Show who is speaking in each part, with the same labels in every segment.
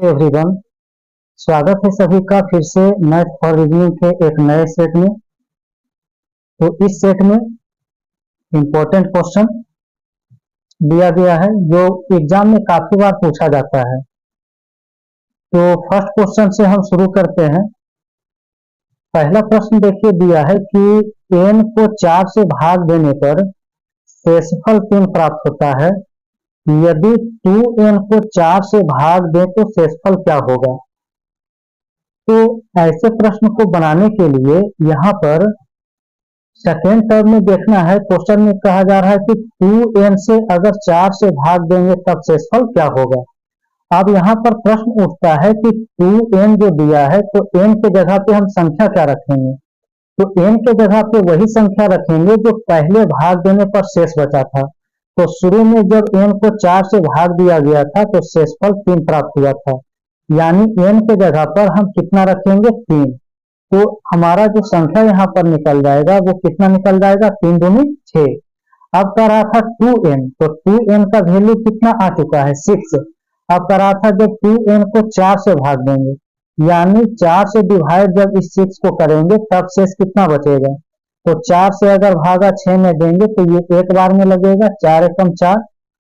Speaker 1: Everyone, स्वागत है सभी का फिर से मैथ फॉर रीजनिंग के एक नए सेट में। तो इस सेट में इंपॉर्टेंट क्वेश्चन दिया गया है जो एग्जाम में काफी बार पूछा जाता है। तो फर्स्ट क्वेश्चन से हम शुरू करते हैं। पहला प्रश्न देखिए, दिया है कि n को 4 से भाग देने पर शेषफल 3 प्राप्त होता है। यदि 2n को 4 से भाग दें तो शेषफल क्या होगा। तो ऐसे प्रश्न को बनाने के लिए यहाँ पर सेकेंड टर्म में देखना है। क्वेश्चन में कहा जा रहा है कि 2n से अगर 4 से भाग देंगे तब शेषफल क्या होगा। अब यहाँ पर प्रश्न उठता है कि 2n जो दिया है तो n के जगह पे हम संख्या क्या रखेंगे। तो n के जगह पे वही संख्या रखेंगे जो पहले भाग देने पर शेष बचा था। तो शुरू में जब n को 4 से भाग दिया गया था तो शेषफल 3 प्राप्त हुआ था, यानी n के जगह पर हम कितना रखेंगे, 3। तो हमारा जो संख्या यहाँ पर निकल जाएगा वो कितना निकल जाएगा, 3 दूनी 6। अब कह रहा था 2n, तो 2n का वैल्यू कितना आ चुका है, 6। अब कह रहा था जब 2n को 4 से भाग देंगे, यानी 4 से डिवाइड जब इस 6 को करेंगे तब शेष कितना बचेगा। तो 4 से अगर भागा 6 में देंगे तो ये एक बार में लगेगा, 4 एकम 4,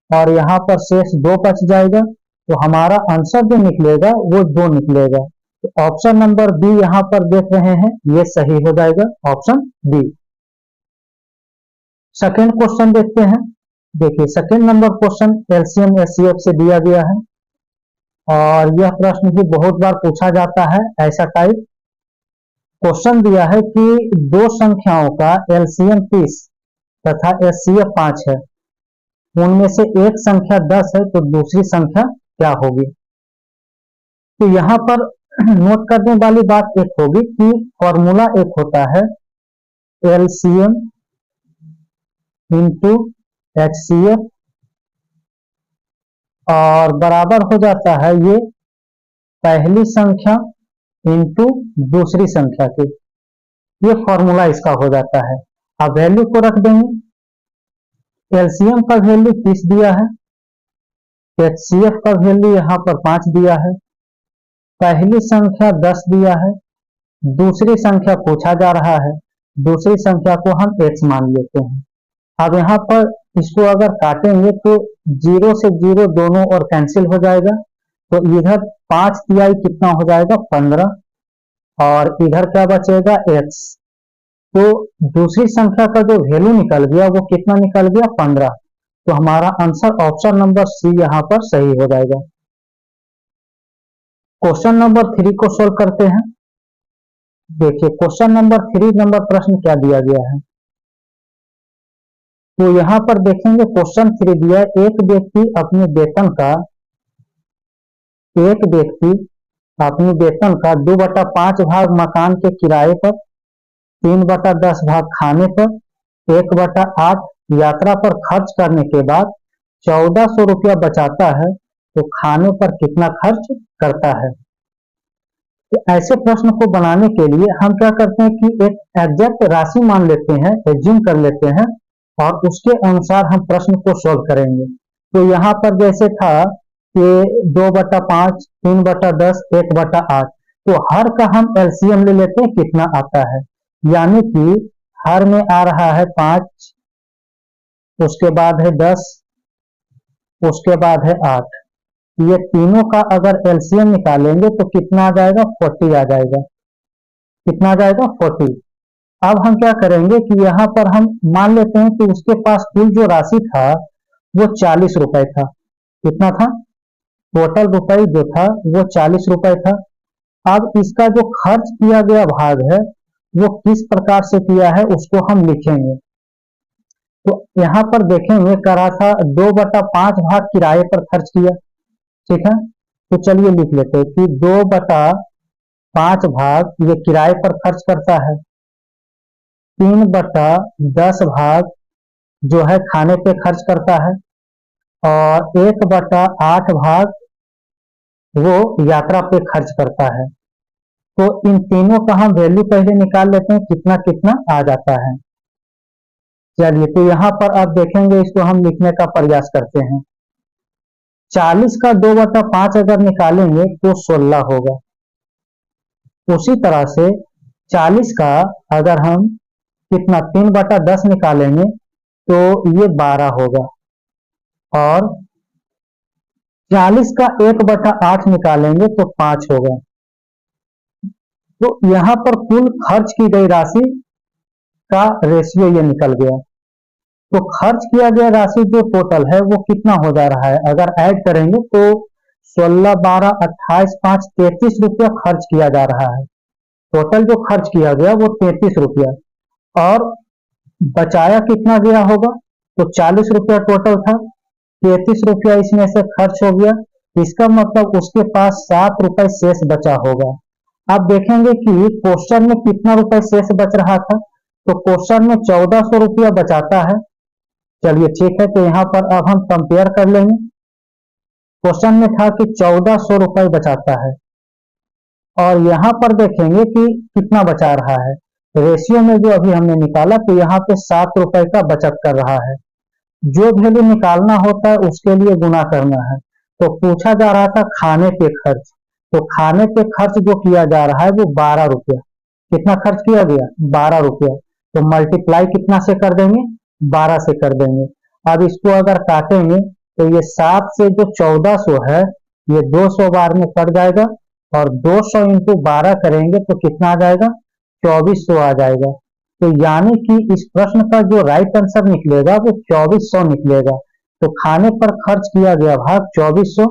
Speaker 1: और यहाँ पर शेष 2 बच जाएगा। तो हमारा आंसर जो निकलेगा वो 2 निकलेगा। तो ऑप्शन नंबर बी यहाँ पर देख रहे हैं, ये सही हो जाएगा, ऑप्शन बी। सेकेंड क्वेश्चन देखते हैं। देखिए second number question LCM HCF से दिया गया है और यह प्रश्न भी बहुत बार पूछा जाता है। ऐसा टाइप क्वेश्चन दिया है कि दो संख्याओं का एलसीएम 30 तथा एचसीएफ 5 है, उनमें से एक संख्या 10 है तो दूसरी संख्या क्या होगी। तो यहाँ पर नोट करने वाली बात एक होगी कि फॉर्मूला एक होता है एलसीएम इंटू एचसीएफ और बराबर हो जाता है ये पहली संख्या इंटू दूसरी संख्या के। ये फॉर्मूला इसका हो जाता है। अब वैल्यू को रख देंगे। एलसीएम का वैल्यू 30 दिया है, एचसीएफ का वैल्यू यहाँ पर 5 दिया है, पहली संख्या 10 दिया है, दूसरी संख्या पूछा जा रहा है, दूसरी संख्या को हम x मान लेते हैं। अब यहाँ पर इसको अगर काटेंगे तो 0 से 0 दोनों और कैंसिल हो जाएगा। तो इधर 5 तिहाई कितना हो जाएगा, 15, और इधर क्या बचेगा, x। तो दूसरी संख्या का जो वैल्यू निकल गया वो कितना निकल गया, 15। तो हमारा आंसर ऑप्शन नंबर सी यहाँ पर सही हो जाएगा। क्वेश्चन नंबर 3 को सोल्व करते हैं। देखिए क्वेश्चन नंबर 3 नंबर प्रश्न क्या दिया गया है। तो यहाँ पर देखेंगे क्वेश्चन 3 दिया है, एक व्यक्ति अपने वेतन का 2/5 भाग मकान के किराए पर, 3/10 भाग खाने पर, 1/8 यात्रा पर खर्च करने के बाद 1400 रुपया बचाता है, तो खाने पर कितना खर्च करता है। तो ऐसे प्रश्न को बनाने के लिए हम क्या करते हैं कि एक एग्जैक्ट राशि मान लेते हैं, एज्यूम कर लेते हैं, और उसके अनुसार हम प्रश्न को सोल्व करेंगे। तो यहाँ पर जैसे था कि 2/5, 3/10, 1/8, तो हर का हम एलसीएम ले लेते हैं, कितना आता है। यानी कि हर में आ रहा है 5, उसके बाद है 10, उसके बाद है 8। ये तीनों का अगर एलसीएम निकालेंगे तो कितना आ जाएगा, 40 आ जाएगा। कितना आ जाएगा, 40। अब हम क्या करेंगे कि यहाँ पर हम मान लेते हैं कि उसके पास कुल जो राशि था वो 40 रुपए था। कितना था, टोटल रुपए जो था वो 40 रुपए था। अब इसका जो खर्च किया गया भाग है वो किस प्रकार से किया है उसको हम लिखेंगे। तो यहाँ पर देखेंगे करा था 2/5 भाग किराए पर खर्च किया, ठीक है। तो चलिए लिख लेते हैं कि 2/5 भाग ये किराए पर खर्च करता है, 3/10 भाग जो है खाने पे खर्च करता है, और 1/8 भाग वो यात्रा पे खर्च करता है। तो इन तीनों का हम वैल्यू पहले निकाल लेते हैं, कितना कितना आ जाता है। चलिए तो यहाँ पर अब देखेंगे, इसको हम लिखने का प्रयास करते हैं। 40 का 2/5 अगर निकालेंगे तो 16 होगा। उसी तरह से 40 का अगर हम कितना 3/10 निकालेंगे तो ये 12 होगा, और 40 का 1/8 निकालेंगे तो 5 होगा। तो यहां पर कुल खर्च की गई राशि का रेशियो ये निकल गया। तो खर्च किया गया राशि जो टोटल है वो कितना हो जा रहा है, अगर ऐड करेंगे तो 16, 12, 28, 5, 33 रुपया खर्च किया जा रहा है। टोटल जो खर्च किया गया वो 33 रुपया, और बचाया कितना गया होगा, तो 40 रुपया टोटल था, 33 रुपया इसमें से खर्च हो गया। इसका मतलब उसके पास 7 रुपए शेष बचा होगा। आप देखेंगे कि क्वेश्चन में कितना रुपए शेष बच रहा था, तो क्वेश्चन में 1400 रुपया बचाता है। चलिए ठीक है, तो यहाँ पर अब हम कंपेयर कर लेंगे। क्वेश्चन में था कि 1400 रुपए बचाता है, और यहाँ पर देखेंगे कि कितना बचा रहा है। रेशियो में जो अभी हमने निकाला तो यहाँ पे 7 रुपए का बचत कर रहा है। जो वैल्यू निकालना होता है उसके लिए गुना करना है। तो पूछा जा रहा था खाने पे खर्च, तो खाने पे खर्च जो किया जा रहा है वो 12 रुपया। कितना खर्च किया गया, 12 रुपया। तो मल्टीप्लाई कितना से कर देंगे, 12 से कर देंगे। अब इसको अगर काटेंगे तो ये 7 से जो 1400 है ये 200 बार में कट जाएगा, और 200 इंटू 12 करेंगे तो कितना आ जाएगा, 2400 आ जाएगा। तो यानी कि इस प्रश्न का जो राइट आंसर निकलेगा वो 2400 निकलेगा। तो खाने पर खर्च किया गया भाग 2400।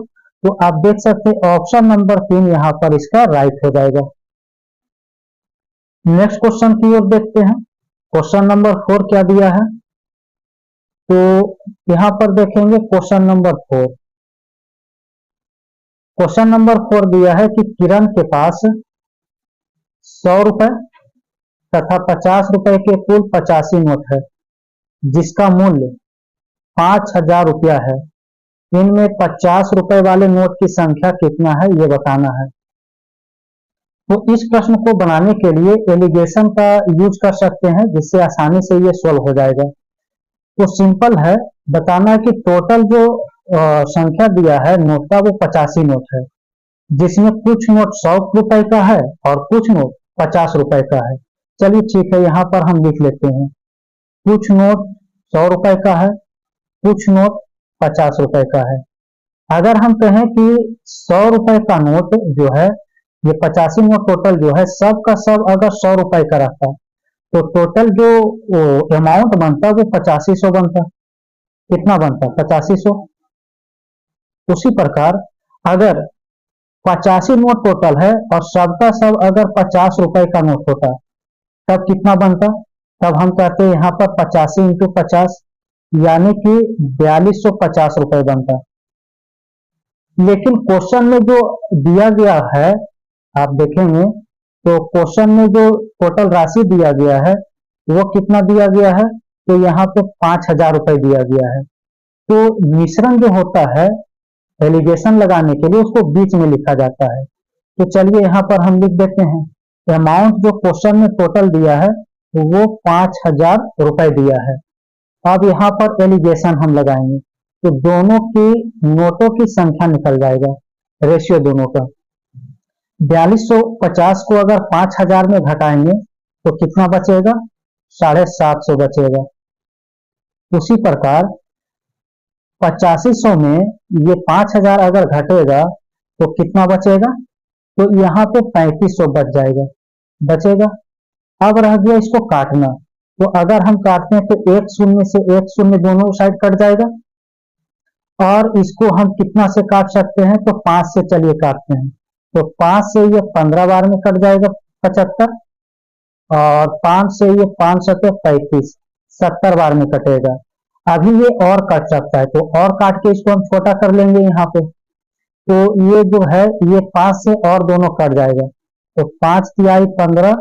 Speaker 1: तो आप देख सकते हैं ऑप्शन नंबर 3 यहाँ पर इसका राइट हो जाएगा। नेक्स्ट क्वेश्चन की ओर देखते हैं। क्वेश्चन नंबर 4 क्या दिया है, तो यहाँ पर देखेंगे क्वेश्चन नंबर 4। क्वेश्चन नंबर 4 दिया है कि किरण के पास 100 रुपए तथा 50 रुपए के कुल 85 नोट है, जिसका मूल्य 5000 रुपया है। इनमें 50 रुपए वाले नोट की संख्या कितना है ये बताना है। तो इस प्रश्न को बनाने के लिए एलिगेशन का यूज कर सकते हैं, जिससे आसानी से ये सोल्व हो जाएगा। तो सिंपल है, बताना है कि टोटल जो संख्या दिया है नोट का वो 85 नोट है, जिसमें कुछ नोट 100 रुपए का है और कुछ नोट 50 रुपए का है। चलिए ठीक है, यहाँ पर हम लिख लेते हैं कुछ नोट 100 रुपए का है, कुछ नोट 50 रुपए का है। अगर हम कहें कि 100 रुपए का नोट जो है, ये 85 नोट टोटल जो है सब का सब अगर 100 रुपए का रहता तो टोटल जो अमाउंट बनता वो 8500 बनता। कितना बनता, 8500। उसी प्रकार अगर 85 नोट टोटल है और सबका सब अगर 50 रुपए का नोट होता तब कितना बनता, तब हम कहते हैं यहाँ पर 85 इंटू 50 यानी कि 4250 रुपए बनता। लेकिन क्वेश्चन में जो दिया गया है आप देखेंगे तो क्वेश्चन में जो टोटल राशि दिया गया है वो कितना दिया गया है, तो यहाँ पे 5000 रुपए दिया गया है। तो मिश्रण जो होता है एलिगेशन लगाने के लिए उसको बीच में लिखा जाता है। तो चलिए यहाँ पर हम लिख देते हैं अमाउंट जो क्वेश्चन में टोटल दिया है वो 5000 रुपए दिया है। अब यहाँ पर एलिगेशन हम लगाएंगे तो दोनों की नोटों की संख्या निकल जाएगा, रेशियो दोनों का। 4250 को अगर 5000 में घटाएंगे तो कितना बचेगा, 750 बचेगा। उसी प्रकार 8500 में ये 5000 अगर घटेगा तो कितना बचेगा, तो यहाँ पे 3500 बच जाएगा, बचेगा। अब रह गया इसको काटना, तो अगर हम काटते हैं तो एक शून्य से एक शून्य दोनों साइड कट जाएगा, और इसको हम कितना से काट सकते हैं, तो 5 से चलिए काटते हैं। तो 5 से ये 15 बार में कट जाएगा 75, और 5 से ये 5 सत्ते 35, 70 बार में कटेगा। अभी ये और कट सकता है, तो और काट के इसको हम छोटा कर लेंगे यहाँ पे। तो ये जो है ये 5 से और दोनों कट जाएगा, तो 5 तिहाई 15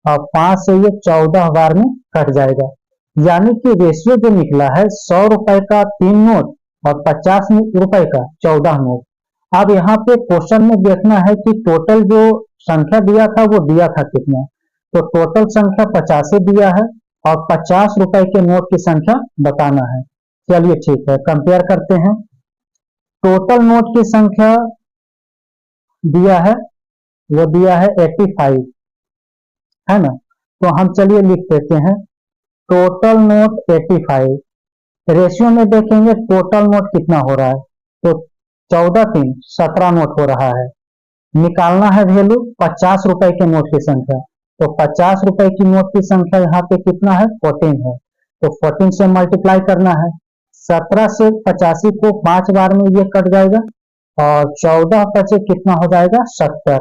Speaker 1: और 5 से ये 14 बार में कट जाएगा। यानी कि रेशियो जो निकला है 100 रुपए का 3 नोट और 50 रुपए का 14 नोट। अब यहाँ पे क्वेश्चन में देखना है कि टोटल जो संख्या दिया था वो दिया था कितना, तो टोटल संख्या 85 दिया है और 50 रुपए के नोट की संख्या बताना है। चलिए ठीक है, कंपेयर करते हैं। टोटल नोट की संख्या दिया है, वो दिया है 85, है ना। तो हम चलिए लिख देते हैं टोटल नोट 85। रेशियो में देखेंगे टोटल नोट कितना हो रहा है, तो 14 3 17 नोट हो रहा है। निकालना है वैल्यू 50 रुपए के नोट की संख्या, तो 50 रुपए की नोट की संख्या यहाँ पे कितना है, 14 है, तो 14 से मल्टीप्लाई करना है। 17 से 85 को 5 बार में ये कट जाएगा और 14 बचे कितना हो जाएगा, 70।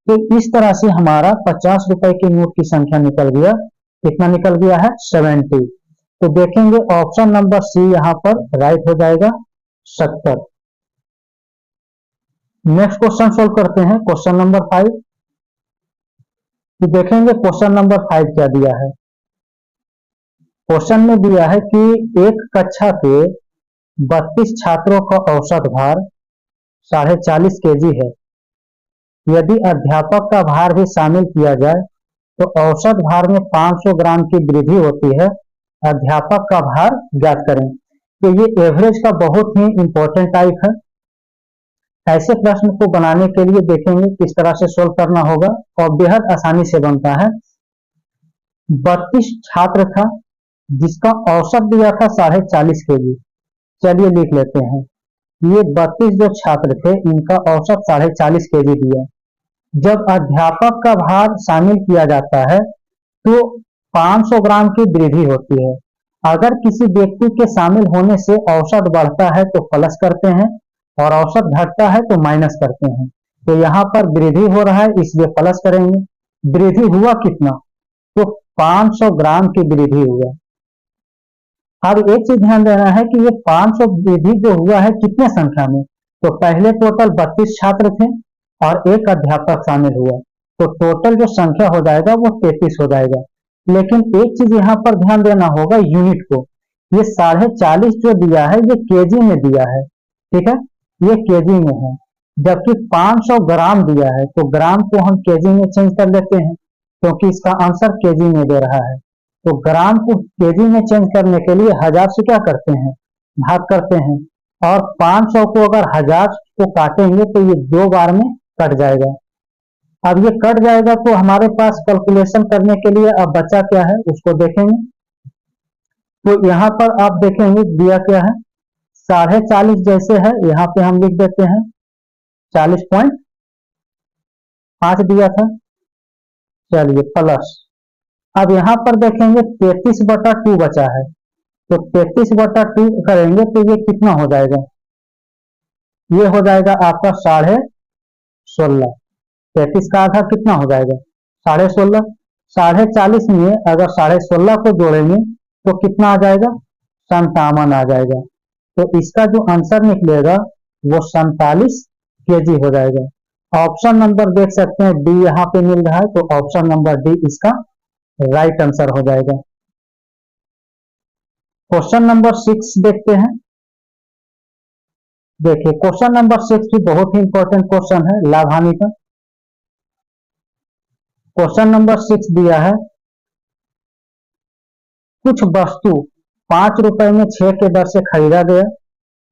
Speaker 1: तो इस तरह से हमारा 50 रुपए के नोट की संख्या निकल गया, कितना निकल गया है, 70। तो देखेंगे ऑप्शन नंबर सी यहाँ पर राइट हो जाएगा, 70। नेक्स्ट क्वेश्चन सोल्व करते हैं, क्वेश्चन नंबर 5। तो देखेंगे क्वेश्चन नंबर 5 क्या दिया है। क्वेश्चन में दिया है कि एक कक्षा के 32 छात्रों का औसत भार 40.5 kg है। यदि अध्यापक का भार भी शामिल किया जाए तो औसत भार में 500 ग्राम की वृद्धि होती है। अध्यापक का भार ज्ञात करें। तो ये एवरेज का बहुत ही इंपॉर्टेंट टाइप है। ऐसे प्रश्न को बनाने के लिए देखेंगे किस तरह से सोल्व करना होगा और बेहद आसानी से बनता है। 32 छात्र था जिसका औसत दिया था 40.5 kg। चलिए लिख लेते हैं, ये 32 जो छात्र थे इनका औसत 40.5 kg दिया। जब अध्यापक का भार शामिल किया जाता है तो 500 ग्राम की वृद्धि होती है। अगर किसी व्यक्ति के शामिल होने से औसत बढ़ता है तो प्लस करते हैं और औसत घटता है तो माइनस करते हैं। तो यहाँ पर वृद्धि हो रहा है इसलिए प्लस करेंगे। वृद्धि हुआ कितना, तो 500 ग्राम की वृद्धि हुआ। अब एक चीज ध्यान देना है कि ये 500 वृद्धि जो हुआ है कितने संख्या में, तो पहले टोटल 32 छात्र थे और एक अध्यापक शामिल हुआ, तो टोटल जो संख्या हो जाएगा वो 33 हो जाएगा। लेकिन एक चीज यहाँ पर ध्यान देना होगा यूनिट को, ये 40.5 जो दिया है ये केजी में दिया है, ठीक है, ये केजी में है। जबकि 500 ग्राम दिया है तो ग्राम को हम केजी में चेंज कर लेते हैं क्योंकि इसका आंसर केजी में दे रहा है। तो ग्राम को केजी में चेंज करने के लिए 1000 से क्या करते हैं, भाग करते हैं, और 500 को अगर 1000 को काटेंगे तो ये 2 बार में कट जाएगा। अब ये कट जाएगा तो हमारे पास कैलकुलेशन करने के लिए अब बचा क्या है उसको देखेंगे। तो यहाँ पर आप देखेंगे दिया क्या है, 40.5 जैसे है यहाँ पे हम लिख देते हैं 40.5 दिया था। चलिए प्लस, अब यहाँ पर देखेंगे 33/2 बचा है, तो 33/2 करेंगे तो ये कितना हो जाएगा, ये हो जाएगा आपका 16.5। 33 का आधा कितना हो जाएगा, 16.5। 40.5 में अगर 16.5 को जोड़ेंगे तो कितना आ जाएगा, 57 आ जाएगा। तो इसका जो आंसर निकलेगा वो 47 केजी हो जाएगा। ऑप्शन नंबर देख सकते हैं डी यहाँ पे मिल रहा है, तो ऑप्शन नंबर डी इसका राइट आंसर हो जाएगा। क्वेश्चन नंबर 6 देखते हैं। देखिए क्वेश्चन नंबर 6 भी बहुत ही इंपॉर्टेंट क्वेश्चन है, लाभ हानि का। क्वेश्चन नंबर 6 दिया है, कुछ वस्तु 5 रुपए में 6 के दर से खरीदा गया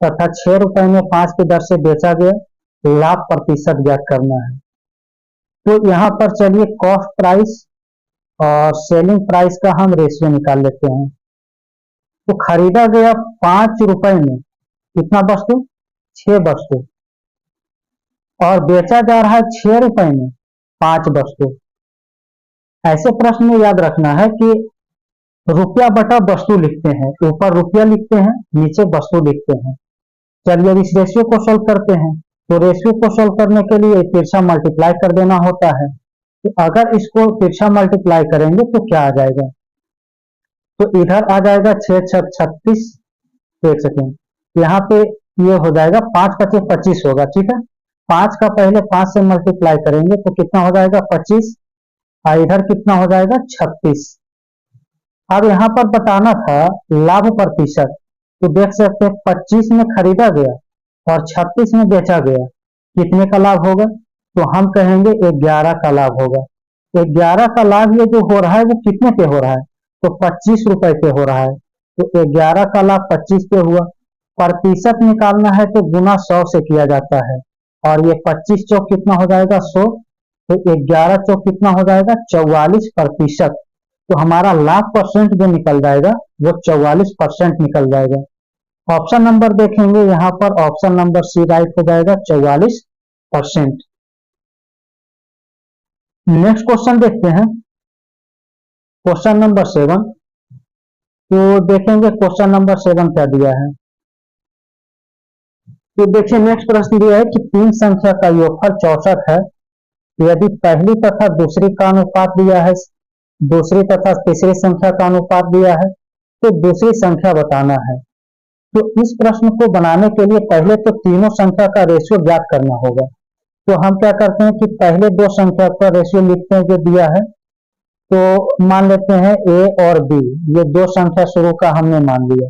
Speaker 1: तथा 6 रुपए में 5 के दर से बेचा गया, लाभ प्रतिशत ज्ञात करना है। तो यहाँ पर चलिए कॉस्ट प्राइस और सेलिंग प्राइस का हम रेशियो निकाल लेते हैं। तो खरीदा गया 5 रुपए में कितना वस्तु, 6 वस्तु, और बेचा जा रहा है 6 रुपए में 5 वस्तु। ऐसे प्रश्न में याद रखना है कि रुपया बटा वस्तु लिखते हैं, ऊपर रुपया लिखते हैं नीचे वस्तु लिखते हैं। चलिए इस रेशियो को सोल्व करते हैं। तो रेशियो को सोल्व करने के लिए तिरछा मल्टीप्लाई कर देना होता है। तो अगर इसको तिरछा मल्टीप्लाई करेंगे तो क्या आ जाएगा, तो इधर आ जाएगा 6 6 36। एक सेकेंड, यहाँ पे ये हो जाएगा 5 5 25 होगा, ठीक है। 5 का पहले 5 से मल्टीप्लाई करेंगे तो कितना हो जाएगा 25, और इधर कितना हो जाएगा 36। अब यहाँ पर बताना था लाभ प्रतिशत, तो देख सकते हैं 25 में खरीदा गया और 36 में बेचा गया, कितने का लाभ होगा, तो हम कहेंगे 11 का लाभ होगा। 11 का लाभ ये जो हो रहा है वो कितने पे हो रहा है, तो 25 रुपए पे हो रहा है। तो 11 का लाभ 25 पे हुआ प्रतिशत निकालना है तो गुना 100 से किया जाता है, और ये 25 चौक कितना हो जाएगा 100, तो 11 चौक कितना हो जाएगा 44%। तो हमारा लाख परसेंट जो निकल जाएगा वो 44% निकल जाएगा। ऑप्शन नंबर देखेंगे यहाँ पर, ऑप्शन नंबर सी राइट हो जाएगा 44%। नेक्स्ट क्वेश्चन देखते हैं, क्वेश्चन नंबर 7। तो देखेंगे क्वेश्चन नंबर 7 क्या दिया है। तो देखिए नेक्स्ट प्रश्न दिया है कि तीन संख्या का योगफल 64 है, यदि पहली तथा दूसरी का अनुपात दिया है, दूसरी तथा तीसरी संख्या का अनुपात दिया है, तो दूसरी संख्या बताना है। तो इस प्रश्न को बनाने के लिए पहले तो तीनों संख्या का रेशियो ज्ञात करना होगा। तो हम क्या करते हैं कि पहले दो संख्या का रेशियो लिखते हैं जो दिया है। तो मान लेते हैं ए और बी, ये दो संख्या शुरू का हमने मान लिया,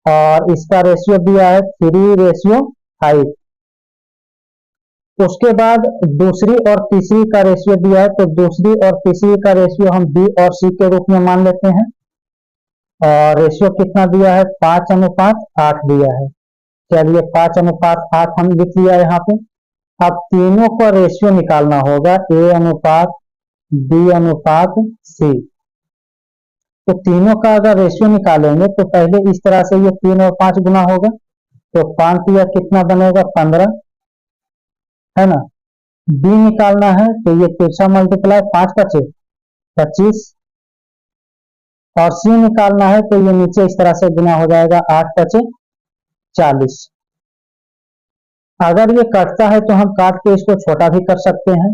Speaker 1: और इसका रेशियो दिया है 3:5। उसके बाद दूसरी और तीसरी का रेशियो दिया है, तो दूसरी और तीसरी का रेशियो हम बी और सी के रूप में मान लेते हैं, और रेशियो कितना दिया है 5:8 दिया है। चलिए 5:8 हम लिख लिया यहाँ पे। अब तीनों का रेशियो निकालना होगा, ए अनुपात बी अनुपात सी। तो तीनों का अगर रेशियो निकालेंगे तो पहले इस तरह से ये 3 और 5 गुना होगा, तो 5 या कितना बनेगा 15, है ना। बी निकालना है तो ये तिरछा मल्टीप्लाई 5 का 25, और सी निकालना है तो ये नीचे इस तरह से गुना हो जाएगा 8 का 40। अगर ये कटता है तो हम काट के इसको छोटा भी कर सकते हैं।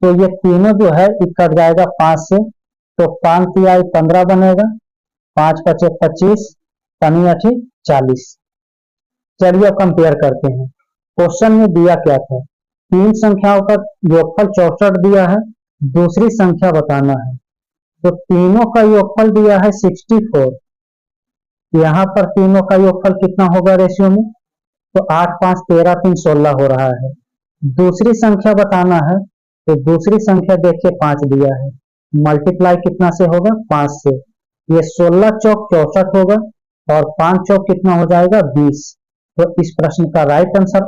Speaker 1: तो ये तीनों जो है ये कट जाएगा 5 से, तो 5 तिहाई 15 बनेगा, 5 पचे 25, 5 40। चलिए अब कंपेयर करते हैं। क्वेश्चन में दिया क्या था, तीन संख्याओं का योगफल 64 दिया है, दूसरी संख्या बताना है। तो तीनों का योगफल दिया है 64, यहाँ पर तीनों का योगफल कितना होगा रेशियो में, तो 8 5 13 3 16 हो रहा है। दूसरी संख्या बताना है, तो दूसरी संख्या देखिए 5 दिया है, मल्टीप्लाई कितना से होगा 5 से, ये 16 चौक 64 होगा, और 5 चौक कितना हो जाएगा 20। तो इस प्रश्न का राइट आंसर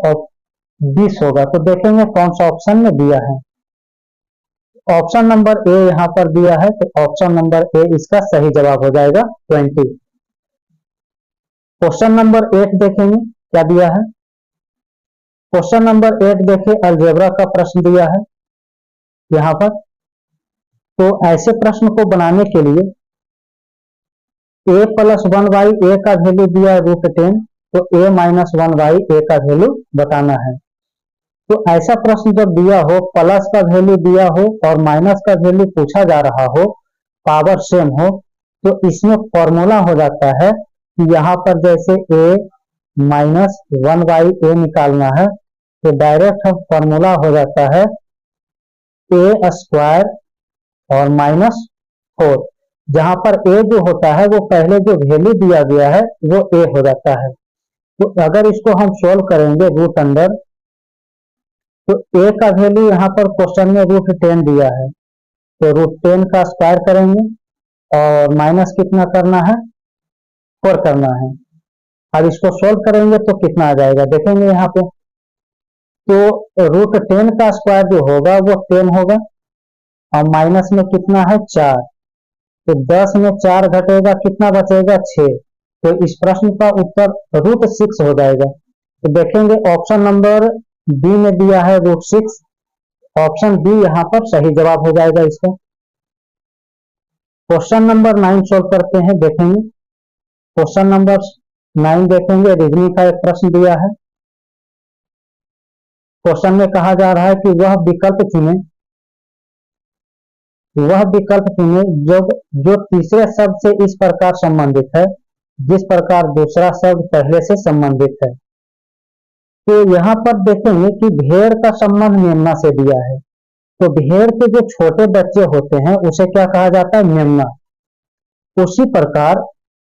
Speaker 1: 20 होगा। तो देखेंगे कौन सा ऑप्शन में दिया है। ऑप्शन नंबर ए यहाँ पर दिया है, तो ऑप्शन नंबर ए इसका सही जवाब हो जाएगा 20। क्वेश्चन नंबर 8 देखेंगे क्या दिया है। क्वेश्चन नंबर 8 देखिए, अलजेब्रा का प्रश्न दिया है यहाँ पर। तो ऐसे प्रश्न को बनाने के लिए a + 1 a का वैल्यू दिया है √10, तो a - 1 a का वैल्यू बताना है। तो ऐसा प्रश्न जब दिया हो, प्लस का वैल्यू दिया हो और माइनस का वैल्यू पूछा जा रहा हो, पावर सेम हो, तो इसमें फॉर्मूला हो जाता है कि यहाँ पर जैसे a - 1 a निकालना है, तो डायरेक्ट हम फॉर्मूला हो जाता है a² और -4, जहां पर a जो होता है वो पहले जो वैल्यू दिया गया है वो a हो जाता है। तो अगर इसको हम सोल्व करेंगे रूट अंडर, तो a का वैल्यू यहाँ पर क्वेश्चन में √10 दिया है, तो √10 का स्क्वायर करेंगे, और माइनस कितना करना है 4 करना है। अब इसको सोल्व करेंगे तो कितना आ जाएगा देखेंगे यहाँ पे। तो √10 का स्क्वायर जो होगा वो 10 होगा, और माइनस में कितना है 4, तो 10 में 4 घटेगा कितना बचेगा 6। तो इस प्रश्न का उत्तर √6 हो जाएगा। तो देखेंगे ऑप्शन नंबर बी में दिया है √6, ऑप्शन बी यहाँ पर सही जवाब हो जाएगा इसका। क्वेश्चन नंबर 9 सोल्व करते हैं, देखेंगे क्वेश्चन नंबर 9 देखेंगे, रीजनिंग का एक प्रश्न दिया है। क्वेश्चन में कहा जा रहा है कि वह विकल्प चुने जो तीसरे शब्द से इस प्रकार संबंधित है जिस प्रकार दूसरा शब्द पहले से संबंधित है। तो यहाँ पर देखेंगे कि भेड़ का संबंध मेमना से दिया है, तो भेड़ के जो छोटे बच्चे होते हैं उसे क्या कहा जाता है मेमना। उसी प्रकार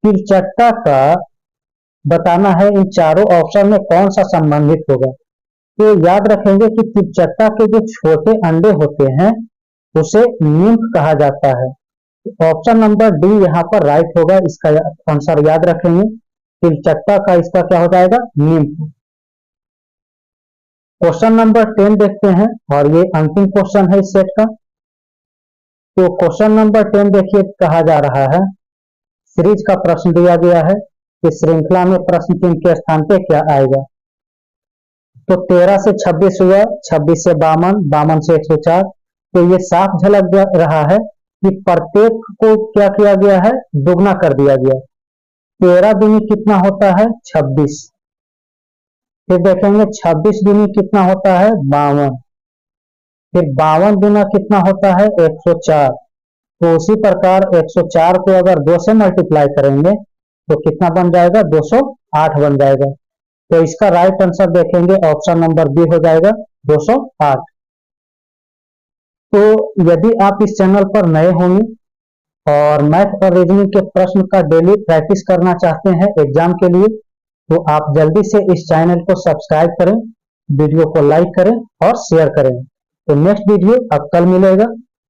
Speaker 1: तिरचट्टा का बताना है, इन चारों ऑप्शन में कौन सा संबंधित होगा। तो याद रखेंगे कि तिरचट्टा के जो छोटे अंडे होते हैं उसे निम्फ कहा जाता है। ऑप्शन नंबर डी यहाँ पर राइट होगा, इसका आंसर याद रखेंगे। तिलचट्टा का इसका क्या हो जाएगा, नीम। क्वेश्चन नंबर 10 देखते हैं और ये अंतिम क्वेश्चन है इस सेट का। तो क्वेश्चन नंबर 10 देखिए, कहा जा रहा है सीरीज का प्रश्न दिया गया है कि श्रृंखला में प्रश्न चिन्ह के स्थान पे क्या आएगा। तो 13 से 26 हुआ, 26 से 52, 52 से 104। तो ये साफ झलक रहा है कि प्रत्येक को क्या किया गया है, दुगना कर दिया गया। 13 दूनी कितना होता है, 26। फिर देखेंगे 26 दूनी कितना होता है, 52। फिर 52 दूना कितना होता है, 104। तो उसी प्रकार 104 को अगर 2 से मल्टीप्लाई करेंगे तो कितना बन जाएगा, 208 बन जाएगा। तो इसका राइट आंसर देखेंगे ऑप्शन नंबर बी हो जाएगा, 208। तो यदि आप इस चैनल पर नए होंगे और मैथ और रीजनिंग के प्रश्न का डेली प्रैक्टिस करना चाहते हैं एग्जाम के लिए, तो आप जल्दी से इस चैनल को सब्सक्राइब करें, वीडियो को लाइक करें और शेयर करें। तो नेक्स्ट वीडियो अब कल मिलेगा।